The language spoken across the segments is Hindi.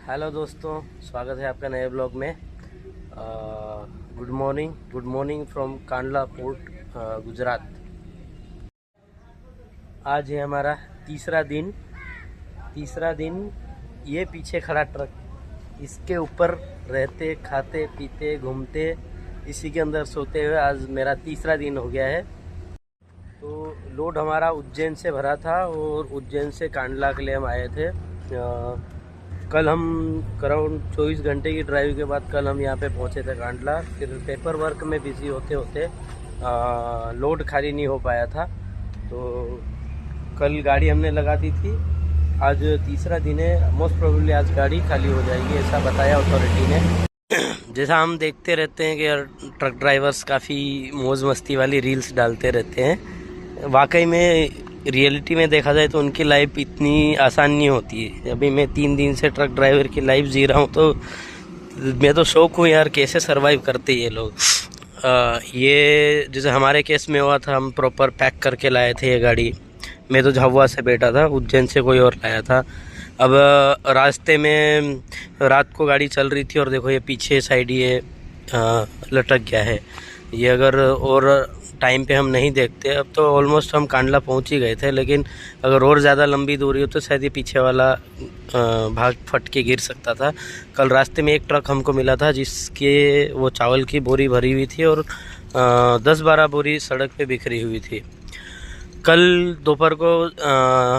हेलो दोस्तों, स्वागत है आपका नए ब्लॉग में। Good morning from Kandla port, Gujarat. आज है हमारा तीसरा दिन। ये पीछे खड़ा ट्रक, इसके ऊपर रहते, खाते, पीते, घूमते, इसी के अंदर सोते हुए आज मेरा तीसरा दिन हो गया है। तो लोड हमारा उज्जैन से भरा था और उज्जैन से कांडला के लिए हम आए थे। कल हम अराउंड 24 घंटे की ड्राइव के बाद कल हम यहाँ पे पहुँचे थे कांडला। फिर पेपर वर्क में बिज़ी होते होते लोड खाली नहीं हो पाया था, तो कल गाड़ी हमने लगा दी थी। आज तीसरा दिन है, मोस्ट प्रोबेबली आज गाड़ी खाली हो जाएगी, ऐसा बताया अथॉरिटी ने। जैसा हम देखते रहते हैं कि ट्रक ड्राइवर्स काफ़ी मौज मस्ती वाली रील्स डालते रहते हैं। वाकई में रियलिटी में देखा जाए तो उनकी लाइफ इतनी आसान नहीं होती है। अभी मैं 3 दिन से ट्रक ड्राइवर की लाइफ जी रहा हूँ, तो मैं तो शौक हूँ यार, कैसे सरवाइव करते ये लोग। ये जैसे हमारे केस में हुआ था, हम प्रॉपर पैक करके लाए थे ये गाड़ी। मैं तो झाबुआ से बैठा था, उज्जैन से कोई और लाया था। अब रास्ते में रात को गाड़ी चल रही थी और देखो ये पीछे साइड ये लटक गया है। ये अगर और टाइम पे हम नहीं देखते, अब तो ऑलमोस्ट हम कांडला पहुंच ही गए थे, लेकिन अगर और ज़्यादा लंबी दूरी हो तो शायद ये पीछे वाला भाग फट के गिर सकता था। कल रास्ते में एक ट्रक हमको मिला था जिसके वो चावल की बोरी भरी हुई थी और 10-12 बोरी सड़क पे बिखरी हुई थी। कल दोपहर को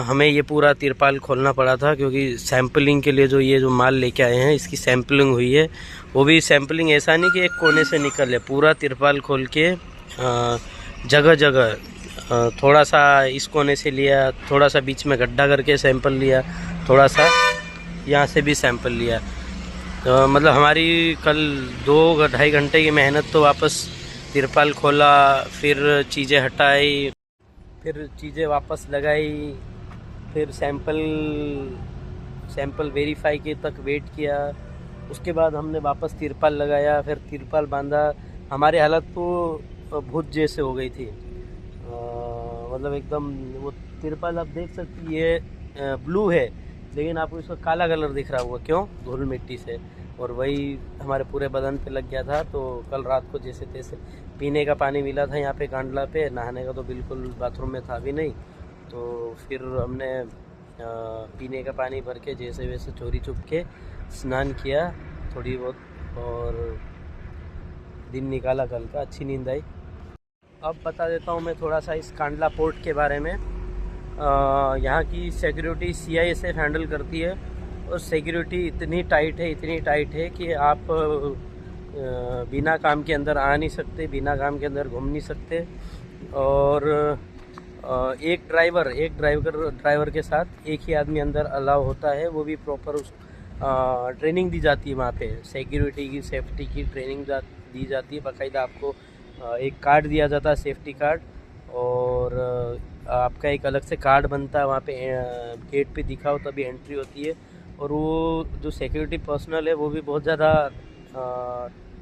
हमें ये पूरा तिरपाल खोलना पड़ा था, क्योंकि सैम्पलिंग के लिए ये जो माल लेके आए हैं इसकी सैम्पलिंग हुई है। वो भी सैम्पलिंग ऐसा नहीं कि एक कोने से निकल है, पूरा तिरपाल खोल के जगह जगह थोड़ा सा इस कोने से लिया, थोड़ा सा बीच में गड्ढा करके सैंपल लिया, थोड़ा सा यहाँ से भी सैंपल लिया। मतलब हमारी कल 2-2.5 घंटे की मेहनत, तो वापस तिरपाल खोला, फिर चीज़ें हटाई, फिर चीज़ें वापस लगाई, फिर सैंपल वेरीफाई के तक वेट किया। उसके बाद हमने वापस तिरपाल लगाया, फिर तिरपाल बांधा। हमारी हालत तो भूत जैसे हो गई थी, मतलब एकदम। वो तिरपाल आप देख सकती है, ब्लू है, लेकिन आपको इसका काला कलर दिख रहा होगा, क्यों? धूल मिट्टी से। और वही हमारे पूरे बदन पे लग गया था। तो कल रात को जैसे तैसे पीने का पानी मिला था यहाँ पे कांडला पे, नहाने का तो बिल्कुल बाथरूम में था भी नहीं। तो फिर हमने पीने का पानी भर के जैसे वैसे चोरी चुप के स्नान किया थोड़ी बहुत, और दिन निकाला कल का। अच्छी नींद आई। अब बता देता हूँ मैं थोड़ा सा इस कांडला पोर्ट के बारे में। यहाँ की सिक्योरिटी CISF हैंडल करती है, और सिक्योरिटी इतनी टाइट है कि आप बिना काम के अंदर आ नहीं सकते, बिना काम के अंदर घूम नहीं सकते। और एक ड्राइवर के साथ एक ही आदमी अंदर अलाउ होता है, वो भी प्रॉपर उस ट्रेनिंग दी जाती है वहाँ पे। सिक्योरिटी की, सेफ्टी की ट्रेनिंग दी जाती है। बाकायदा आपको एक कार्ड दिया जाता है, सेफ्टी कार्ड, और आपका एक अलग से कार्ड बनता है वहाँ पे। गेट पे दिखाओ तभी एंट्री होती है। और वो जो सिक्योरिटी पर्सनल है वो भी बहुत ज़्यादा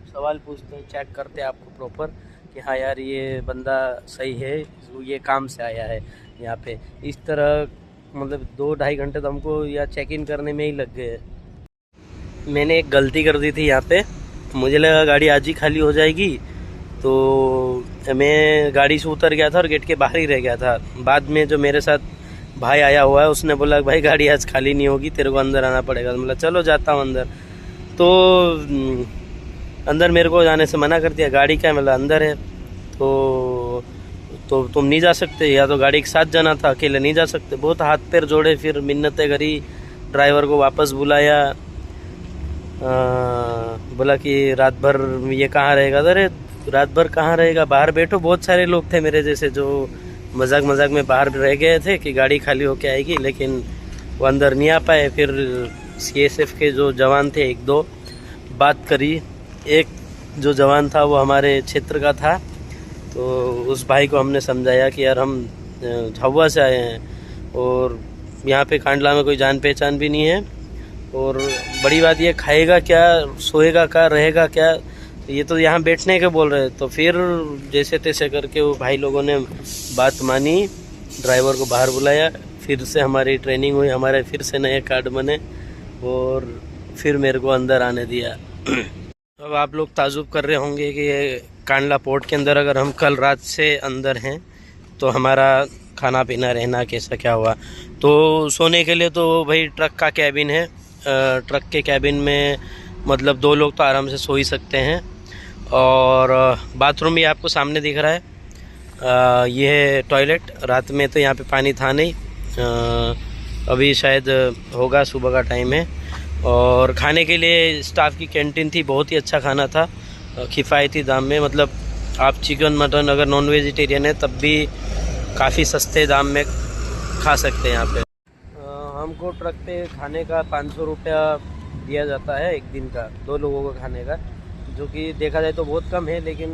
सवाल पूछते हैं, चेक करते हैं आपको प्रॉपर कि हाँ यार ये बंदा सही है, ये काम से आया है यहाँ पे। इस तरह मतलब 2-2.5 घंटे तो हमको या चेक इन करने में ही लग गए। मैंने एक गलती कर दी थी यहाँ पे, मुझे लगा गाड़ी आज ही खाली हो जाएगी, तो मैं गाड़ी से उतर गया था और गेट के बाहर ही रह गया था। बाद में जो मेरे साथ भाई आया हुआ है उसने बोला भाई गाड़ी आज खाली नहीं होगी, तेरे को अंदर आना पड़ेगा। तो मतलब चलो जाता हूँ अंदर। तो अंदर मेरे को जाने से मना कर दिया। गाड़ी क्या मतलब अंदर है, तो तुम नहीं जा सकते, या तो गाड़ी के साथ जाना था, अकेले नहीं जा सकते। बहुत हाथ पैर जोड़े, फिर मिन्नतें करी, ड्राइवर को वापस बुलाया। बोला कि रात भर ये कहाँ रहेगा। अरे रात भर कहाँ रहेगा, बाहर बैठो। बहुत सारे लोग थे मेरे जैसे जो मजाक में बाहर रह गए थे कि गाड़ी खाली होके आएगी, लेकिन वो अंदर नहीं आ पाए। फिर CSF के जो जवान थे 1-2 बात करी। एक जो जवान था वो हमारे क्षेत्र का था, तो उस भाई को हमने समझाया कि यार हम झाबुआ से आए हैं और यहाँ पे कांडला में कोई जान पहचान भी नहीं है, और बड़ी बात ये खाएगा क्या, सोएगा क्या, रहेगा क्या, ये तो यहाँ बैठने के बोल रहे। तो फिर जैसे तैसे करके वो भाई लोगों ने बात मानी, ड्राइवर को बाहर बुलाया, फिर से हमारी ट्रेनिंग हुई, हमारे फिर से नए कार्ड बने, और फिर मेरे को अंदर आने दिया। अब आप लोग ताजुब कर रहे होंगे कि ये कांडला पोर्ट के अंदर अगर हम कल रात से अंदर हैं तो हमारा खाना पीना रहना कैसा क्या हुआ। तो सोने के लिए तो भाई ट्रक का कैबिन है, ट्रक के कैबिन में मतलब 2 लोग तो आराम से सो ही सकते हैं। और बाथरूम भी आपको सामने दिख रहा है। ये है टॉयलेट। रात में तो यहाँ पे पानी था नहीं, अभी शायद होगा, सुबह का टाइम है। और खाने के लिए स्टाफ की कैंटीन थी, बहुत ही अच्छा खाना था, किफ़ायती दाम में। मतलब आप चिकन मटन अगर नॉन वेजिटेरियन है तब भी काफ़ी सस्ते दाम में खा सकते हैं यहाँ पे। हमको ट्रक पे खाने का 500 रुपया दिया जाता है एक दिन का, 2 लोगों को खाने का, जो कि देखा जाए तो बहुत कम है, लेकिन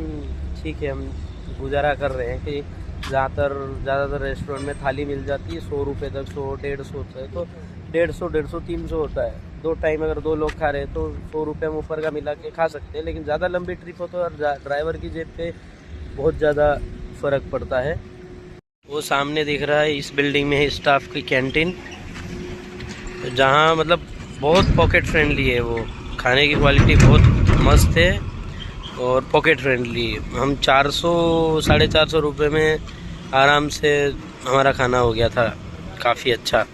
ठीक है, हम गुजारा कर रहे हैं कि ज़्यादातर रेस्टोरेंट में थाली मिल जाती है 100 रुपये तक, 100-150 होता है, तो 150, 300 होता है। 2 टाइम अगर 2 लोग खा रहे हैं तो 100 रुपये में ऊपर का मिला के खा सकते हैं। लेकिन ज़्यादा लंबी ट्रिप हो तो ड्राइवर की जेब पे बहुत ज़्यादा फ़र्क पड़ता है। वो सामने दिख रहा है, इस बिल्डिंग में है स्टाफ की कैंटीन, जहाँ मतलब बहुत पॉकेट फ्रेंडली है। वो खाने की क्वालिटी बहुत मस्त है और पॉकेट फ्रेंडली। हम 400-450 रुपये में आराम से हमारा खाना हो गया था, काफ़ी अच्छा।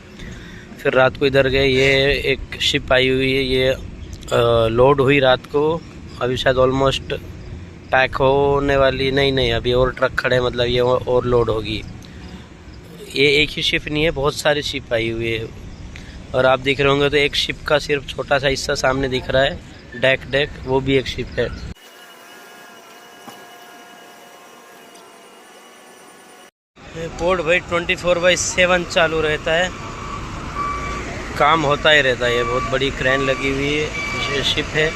फिर रात को इधर गए, ये एक शिप आई हुई है, ये लोड हुई रात को, अभी शायद ऑलमोस्ट पैक होने वाली, नहीं अभी और ट्रक खड़े, मतलब ये और लोड होगी। ये एक ही शिप नहीं है, बहुत सारी शिप आई हुई है। और आप देख रहे होंगे तो एक शिप का सिर्फ छोटा सा हिस्सा सामने दिख रहा है, डेक, वो भी एक शिप है। पोर्ट भाई 24/7 चालू रहता है, काम होता ही रहता है। ये बहुत बड़ी क्रेन लगी हुई है, शिप है,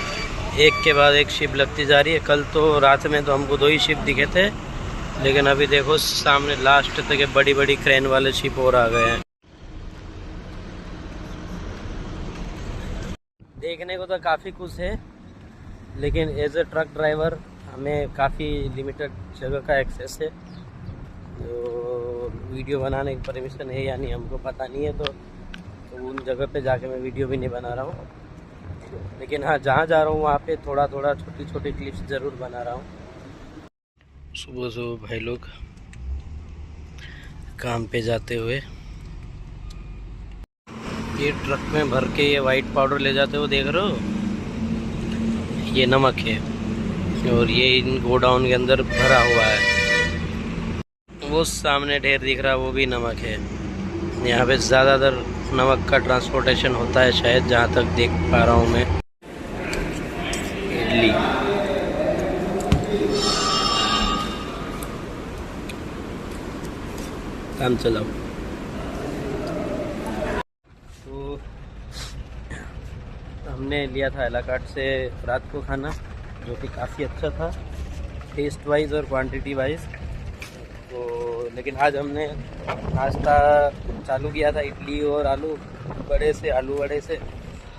एक के बाद एक शिप लगती जा रही है। कल तो रात में तो हमको 2 ही शिप दिखे थे, लेकिन अभी देखो सामने लास्ट तक बड़ी क्रेन वाले शिप और आ गए हैं। देखने को तो काफ़ी कुछ है, लेकिन एज ए ट्रक ड्राइवर हमें काफ़ी लिमिटेड जगह का एक्सेस है। तो वीडियो बनाने की परमिशन है या नहीं हमको पता नहीं है, तो उन जगह पे जाके मैं वीडियो भी नहीं बना रहा हूँ। लेकिन हाँ, जहाँ जा रहा हूँ वहाँ पे थोड़ा छोटी क्लिप्स ज़रूर बना रहा हूँ। सुबह भाई लोग काम पे जाते हुए ये ट्रक में भर के ये वाइट पाउडर ले जाते हो, देख रहे हो, ये नमक है और ये इन गोडाउन के अंदर भरा हुआ है। वो सामने ढेर दिख रहा है, वो भी नमक है। यहाँ पे ज़्यादातर नमक का ट्रांसपोर्टेशन होता है शायद, जहाँ तक देख पा रहा हूँ मैं। इडली काम चलाओ। तो हमने लिया था एलाकाट से रात को खाना, जो कि काफ़ी अच्छा था टेस्ट वाइज और क्वांटिटी वाइज। तो लेकिन आज हमने नाश्ता चालू किया था इडली और आलू वड़े से,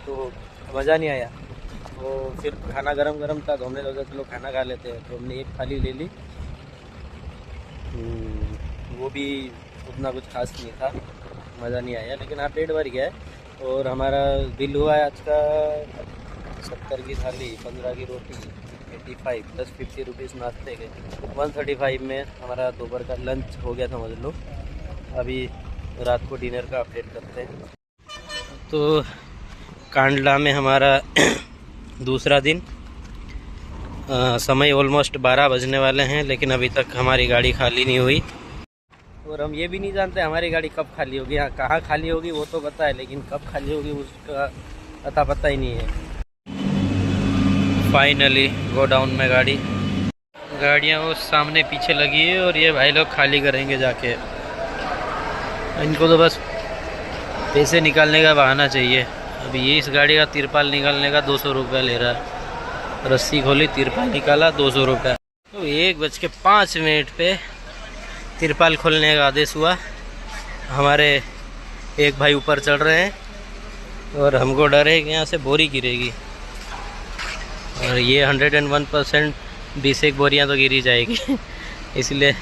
तो मज़ा नहीं आया। तो फिर खाना गरम था, तो हमने सोचा चलो खाना खा लेते हैं। तो हमने एक थाली ले ली, वो भी उतना कुछ खास नहीं था, मज़ा नहीं आया, लेकिन हाँ पेट भर गया है। और हमारा बिल हुआ है आज का 70 की थाली, 15 की रोटी, 85 प्लस 50 रुपीज़ नाश्ते के, 135 में हमारा दोपहर का लंच हो गया, समझ लो। अभी रात को डिनर का अपडेट करते हैं। तो कांडला में हमारा दूसरा दिन, समय ऑलमोस्ट 12 बजने वाले हैं, लेकिन अभी तक हमारी गाड़ी खाली नहीं हुई। और हम ये भी नहीं जानते हमारी गाड़ी कब खाली होगी। हाँ, कहाँ खाली होगी वो तो पता है, लेकिन कब खाली होगी उसका पता ही नहीं है। फाइनली गोडाउन में गाड़ियाँ वो सामने पीछे लगी है, और ये भाई लोग खाली करेंगे जाके। इनको तो बस पैसे निकालने का बहाना चाहिए। अभी ये इस गाड़ी का तिरपाल निकालने का 200 रुपया ले रहा है। रस्सी खोली, तिरपाल निकाला, 200 रुपया। तो 1:05 पे तिरपाल खोलने का आदेश हुआ। हमारे एक भाई ऊपर चढ़ रहे हैं और हमको डर है कि यहाँ से बोरी गिरेगी, और ये 101% 20 बोरियाँ तो गिरी जाएगी। इसलिए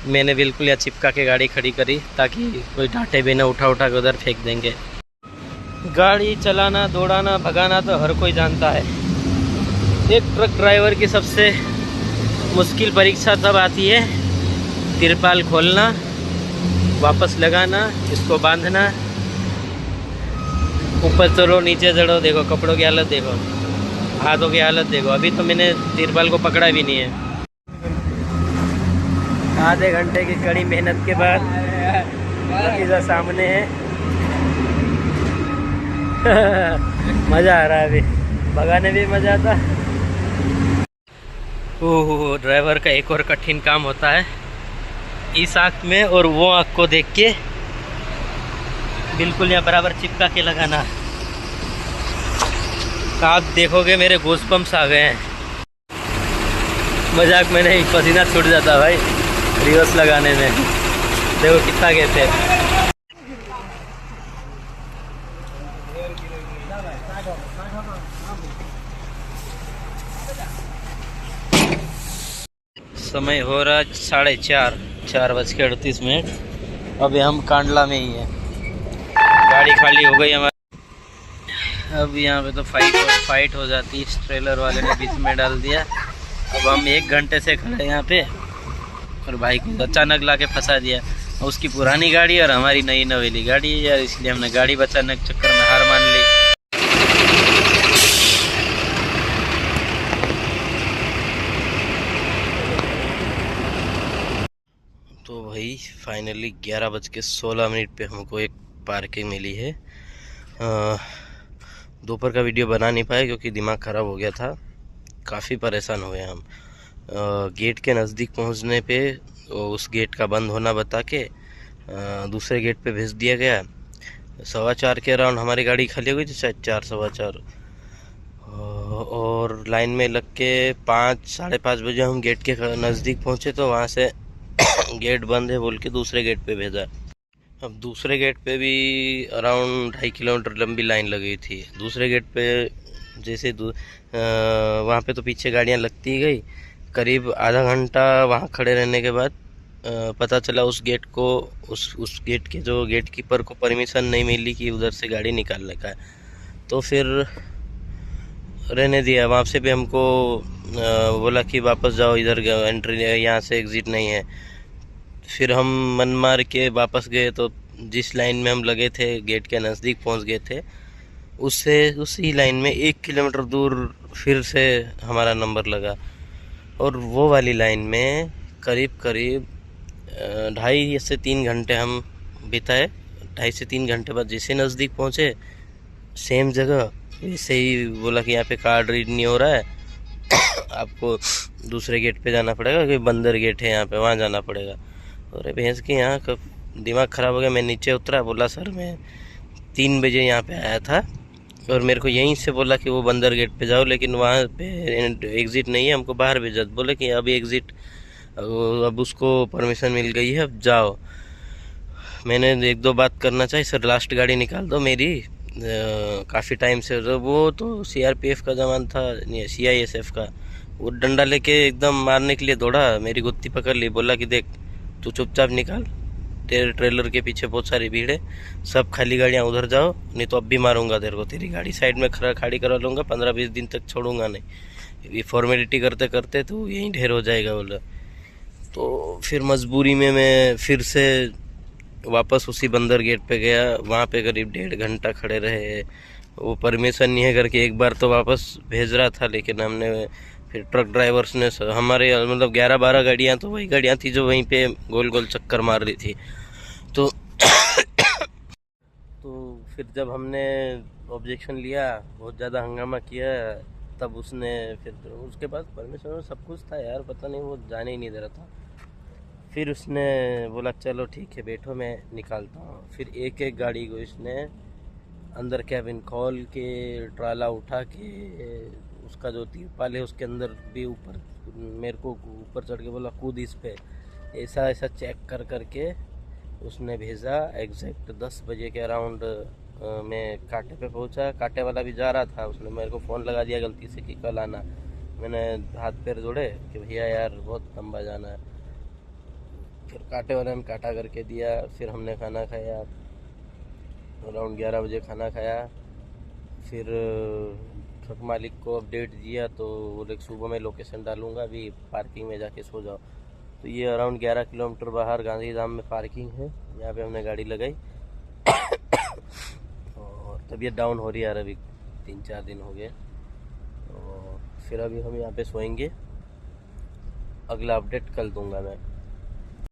मैंने बिल्कुल यहाँ चिपका के गाड़ी खड़ी करी, ताकि कोई डांटे भी ना, उठा के उधर फेंक देंगे। गाड़ी चलाना, दौड़ाना, भगाना तो हर कोई जानता है। एक ट्रक ड्राइवर की सबसे मुश्किल परीक्षा तब आती है, तिरपाल खोलना, वापस लगाना, इसको बांधना, ऊपर चढ़ो नीचे चढ़ो, देखो कपड़ों की हालत देखो, हाथों की हालत देखो। अभी तो मैंने तिरपाल को पकड़ा भी नहीं है। आधे घंटे की कड़ी मेहनत के बाद नतीजा सामने है। मज़ा आ रहा है, अभी भगाने भी मज़ा आता। ओह, ड्राइवर का एक और कठिन काम होता है, इस आँख में और वो आँख को देख के बिल्कुल यहाँ बराबर चिपका के लगाना। आप देखोगे मेरे गूज़बम्प्स आ गए हैं। मजाक में नहीं, पसीना छूट जाता भाई रिवर्स लगाने में। देखो कितना कहते हैं। समय हो रहा 4:30, 4:38। अभी हम कांडला में ही हैं। गाड़ी खाली हो गई हमारी। अब यहाँ पे तो फाइट हो जाती। इस ट्रेलर वाले ने बीच में डाल दिया। अब हम 1 घंटे से खड़े यहाँ पे और भाई को अचानक ला के फंसा दिया। उसकी पुरानी गाड़ी और हमारी नई नवेली गाड़ी है यार, इसलिए हमने गाड़ी बचाने के चक्कर में हार मान ली। तो भाई फाइनली 11:16 पे हमको एक पार्किंग मिली है। दोपहर का वीडियो बना नहीं पाए क्योंकि दिमाग ख़राब हो गया था, काफ़ी परेशान हुए हम। गेट के नज़दीक पहुंचने पे उस गेट का बंद होना बता के दूसरे गेट पे भेज दिया गया। 4:15 के अराउंड हमारी गाड़ी खाली हो गई थी, शायद 4, 4:15। और लाइन में लग के 5, 5:30 बजे हम गेट के नज़दीक पहुंचे तो वहाँ से गेट बंद है बोल के दूसरे गेट पे भेजा। अब दूसरे गेट पे भी अराउंड 2.5 किलोमीटर लंबी लाइन लगी थी। दूसरे गेट पे जैसे वहाँ पे तो पीछे गाड़ियाँ लगती गई। करीब आधा घंटा वहाँ खड़े रहने के बाद पता चला उस गेट को उस गेट के जो गेट कीपर को परमिशन नहीं मिली कि उधर से गाड़ी निकालने का है। तो फिर रहने दिया। वहाँ से भी हमको बोला कि वापस जाओ, इधर एंट्री यहाँ से एग्ज़िट नहीं है। फिर हम मन मार के वापस गए तो जिस लाइन में हम लगे थे गेट के नज़दीक पहुँच गए थे, उससे उसी लाइन में 1 किलोमीटर दूर फिर से हमारा नंबर लगा। और वो वाली लाइन में करीब 2.5 से 3 घंटे हम बिताए। 2.5 से 3 घंटे बाद जैसे नज़दीक पहुँचे सेम जगह वैसे ही बोला कि यहाँ पे कार्ड रीड नहीं हो रहा है, आपको दूसरे गेट पे जाना पड़ेगा, कि बंदर गेट है यहाँ पे, वहाँ जाना पड़ेगा। और भैंस के यहाँ का दिमाग ख़राब हो गया। मैं नीचे उतरा, बोला सर मैं 3 बजे यहाँ पे आया था और मेरे को यहीं से बोला कि वो बंदर गेट पे जाओ, लेकिन वहाँ पे एग्ज़िट नहीं है, हमको बाहर भेजा। बोले कि अभी एग्ज़िट, अब उसको परमिशन मिल गई है, अब जाओ। मैंने 1-2 बात करना चाहिए, सर लास्ट गाड़ी निकाल दो मेरी, काफ़ी टाइम से। वो तो CRPF का जवान था, नहीं CISF का। वो डंडा लेके एकदम मारने के लिए दौड़ा, मेरी गुत्ती पकड़ ली, बोला कि देख तू चुपचाप निकाल, तेरे ट्रेलर के पीछे बहुत सारी भीड़ है, सब खाली गाड़ियाँ उधर जाओ, नहीं तो अब भी मारूंगा तेरे को, तेरी गाड़ी साइड में खड़ी करा लूँगा, 15-20 दिन तक छोड़ूंगा नहीं, ये फॉर्मेलिटी करते करते तो यहीं ढेर हो जाएगा बोला। तो फिर मजबूरी में मैं फिर से वापस उसी बंदर गेट पे गया। वहाँ पे करीब 1.5 घंटा खड़े रहे। वो परमिशन नहीं है करके एक बार तो वापस भेज रहा था, लेकिन हमने फिर ट्रक ड्राइवर्स ने हमारे मतलब 11-12 गाड़ियाँ तो वही गाड़ियाँ थी जो वहीं पे गोल गोल चक्कर मार रही थी। तो फिर जब हमने ऑब्जेक्शन लिया, बहुत ज़्यादा हंगामा किया, तब उसने फिर उसके पास परमिशन सब कुछ था यार, पता नहीं वो जाने ही नहीं दे रहा था। फिर उसने बोला चलो ठीक है बैठो मैं निकालता हूँ। फिर एक एक गाड़ी को इसने अंदर कैबिन खोल के ट्राला उठा के उसका जो तिरपाल है उसके अंदर भी ऊपर मेरे को ऊपर चढ़ के बोला कूद इस पे, ऐसा ऐसा चेक कर करके उसने भेजा। एग्जैक्ट 10 बजे के अराउंड मैं कांटे पे पहुंचा। कांटे वाला भी जा रहा था, उसने मेरे को फ़ोन लगा दिया गलती से कि कल आना। मैंने हाथ पैर जोड़े कि भैया यार बहुत लंबा जाना है। फिर कांटे वाले ने काटा करके दिया। फिर हमने खाना खाया, अराउंड 11 बजे खाना खाया। फिर ट्रक मालिक को अपडेट दिया तो बोले सुबह में लोकेशन डालूंगा, अभी पार्किंग में जाके सो जाओ। तो ये अराउंड 11 किलोमीटर बाहर गांधीधाम में पार्किंग है, यहाँ पे हमने गाड़ी लगाई। और तबीयत डाउन हो रही है यार, अभी 3-4 दिन हो गए। तो फिर अभी हम यहाँ पे सोएंगे, अगला अपडेट कल दूंगा मैं।